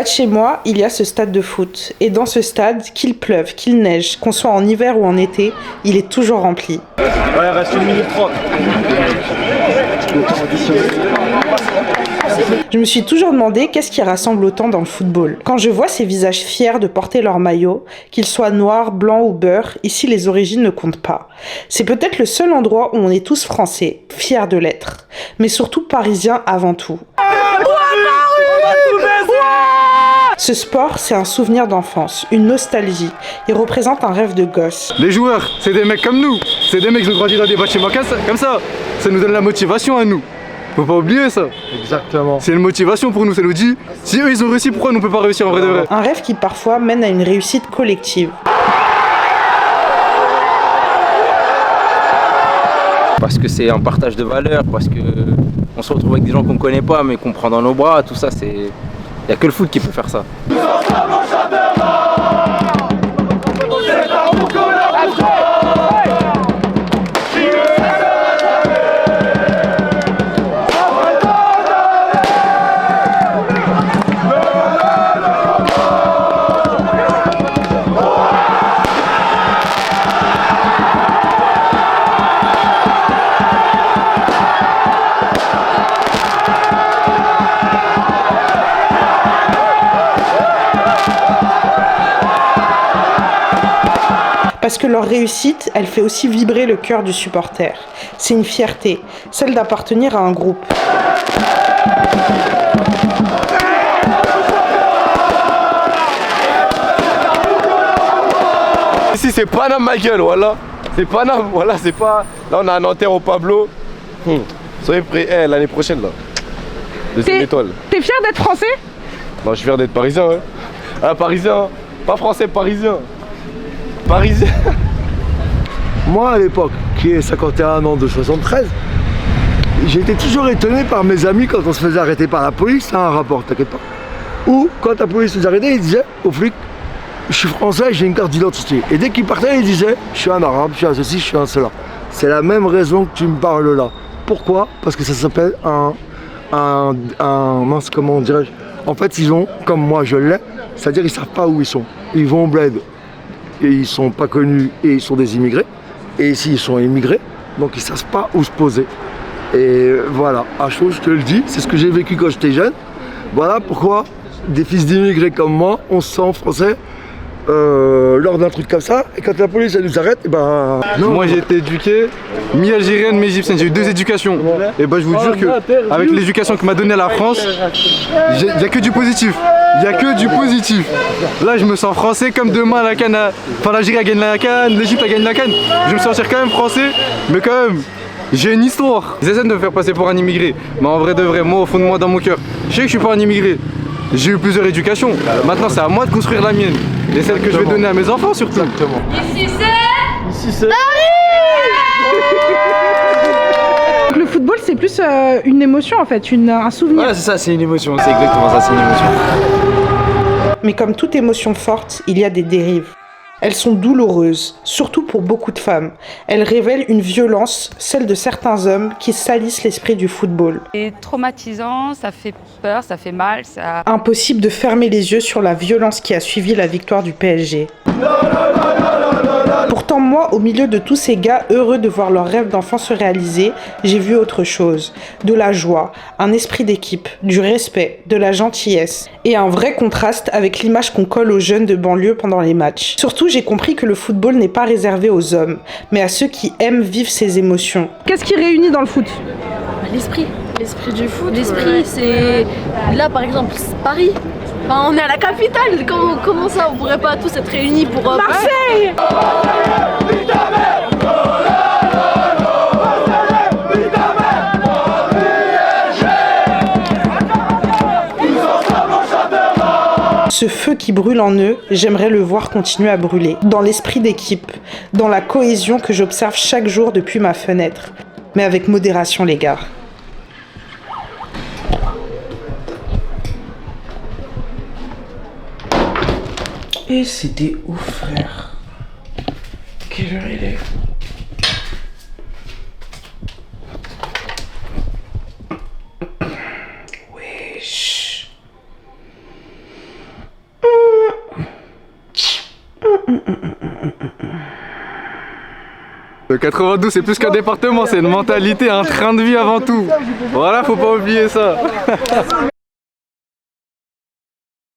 bas de chez moi, il y a ce stade de foot. Et dans ce stade, qu'il pleuve, qu'il neige, qu'on soit en hiver ou en été, il est toujours rempli. Ouais, reste 1 minute 30. Je me suis toujours demandé qu'est-ce qui rassemble autant dans le football. Quand je vois ces visages fiers de porter leur maillot, qu'ils soient noirs, blancs ou beurre, ici les origines ne comptent pas. C'est peut-être le seul endroit où on est tous français, fiers de l'être, mais surtout parisiens avant tout. Ce sport, c'est un souvenir d'enfance, une nostalgie. Il représente un rêve de gosse. Les joueurs, c'est des mecs comme nous. C'est des mecs qui ont grandi dans des bâtiments comme ça. Ça nous donne la motivation à nous. Faut pas oublier ça. Exactement. C'est une motivation pour nous, ça nous dit si eux ils ont réussi, pourquoi nous on peut pas réussir en vrai de vrai. Un rêve qui parfois mène à une réussite collective. Parce que c'est un partage de valeurs, parce que on se retrouve avec des gens qu'on connaît pas mais qu'on prend dans nos bras, tout ça c'est... Il n'y a que le foot qui peut faire ça. Parce que leur réussite, elle fait aussi vibrer le cœur du supporter. C'est une fierté, celle d'appartenir à un groupe. Ici c'est Paname ma gueule, voilà. C'est Paname, voilà, c'est pas... Là on a un Nanterre au Pablo. Soyez prêts, l'année prochaine là. Deuxième étoile. T'es fier d'être français? Non, je suis fier d'être parisien, hein. Ah, parisien, hein. Pas français, parisien. Parisien. Moi à l'époque, qui est 51 ans de 73, j'étais toujours étonné par mes amis quand on se faisait arrêter par la police, c'est un rapport, t'inquiète pas. Ou quand la police nous arrêtait, ils disaient aux flics, je suis français, j'ai une carte d'identité. Et dès qu'ils partaient, ils disaient, je suis un arabe, je suis un ceci, je suis un cela. C'est la même raison que tu me parles là. Pourquoi? Parce que ça s'appelle mince, comment dirais-je? En fait, ils ont, comme moi je l'ai, c'est-à-dire ils savent pas où ils sont. Ils vont au bled et ils sont pas connus et ils sont des immigrés. Et ici, ils sont immigrés, donc ils savent pas où se poser. Et voilà, à chaud, je te le dis, c'est ce que j'ai vécu quand j'étais jeune. Voilà pourquoi des fils d'immigrés comme moi, on se sent français lors d'un truc comme ça. Et quand la police elle nous arrête, et ben non. Moi j'ai été éduqué, mi-algérienne, mi-égyptienne, j'ai eu 2 éducations. Et bah je vous jure que avec l'éducation que m'a donnée la France, il n'y a que du positif. Il n'y a que du positif. Là je me sens français comme demain la CAN, enfin l'Algérie a gagné la CAN, l'Égypte a gagné la CAN. Je vais me sentir quand même français, mais quand même j'ai une histoire. Ils essaient de me faire passer pour un immigré, mais en vrai de vrai, moi au fond de moi, dans mon cœur, je sais que je suis pas un immigré. J'ai eu plusieurs éducations. Maintenant c'est à moi de construire la mienne. Et celle que je vais donner à mes enfants surtout. Exactement. Ici c'est Le football c'est plus une émotion en fait, un souvenir. Ouais c'est ça, c'est une émotion, c'est exactement ça, c'est une émotion. Mais comme toute émotion forte, il y a des dérives. Elles sont douloureuses, surtout pour beaucoup de femmes. Elles révèlent une violence, celle de certains hommes qui salissent l'esprit du football. C'est traumatisant, ça fait peur, ça fait mal, ça... Impossible de fermer les yeux sur la violence qui a suivi la victoire du PSG. Pourtant moi, au milieu de tous ces gars heureux de voir leur rêve d'enfant se réaliser, j'ai vu autre chose. De la joie, un esprit d'équipe, du respect, de la gentillesse et un vrai contraste avec l'image qu'on colle aux jeunes de banlieue pendant les matchs. Surtout, j'ai compris que le football n'est pas réservé aux hommes, mais à ceux qui aiment vivre ces émotions. Qu'est-ce qui réunit dans le foot? L'esprit du foot, l'esprit c'est... Là par exemple, c'est Paris. Enfin, on est à la capitale, comment ça on pourrait pas tous être réunis pour... Marseille. Ce feu qui brûle en eux, j'aimerais le voir continuer à brûler. Dans l'esprit d'équipe, dans la cohésion que j'observe chaque jour depuis ma fenêtre. Mais avec modération les gars. Et c'était ouf frère. Quelle heure il est? Wesh. Le 92 c'est plus qu'un département, c'est une mentalité, un train de vie avant tout. Voilà, faut pas oublier ça.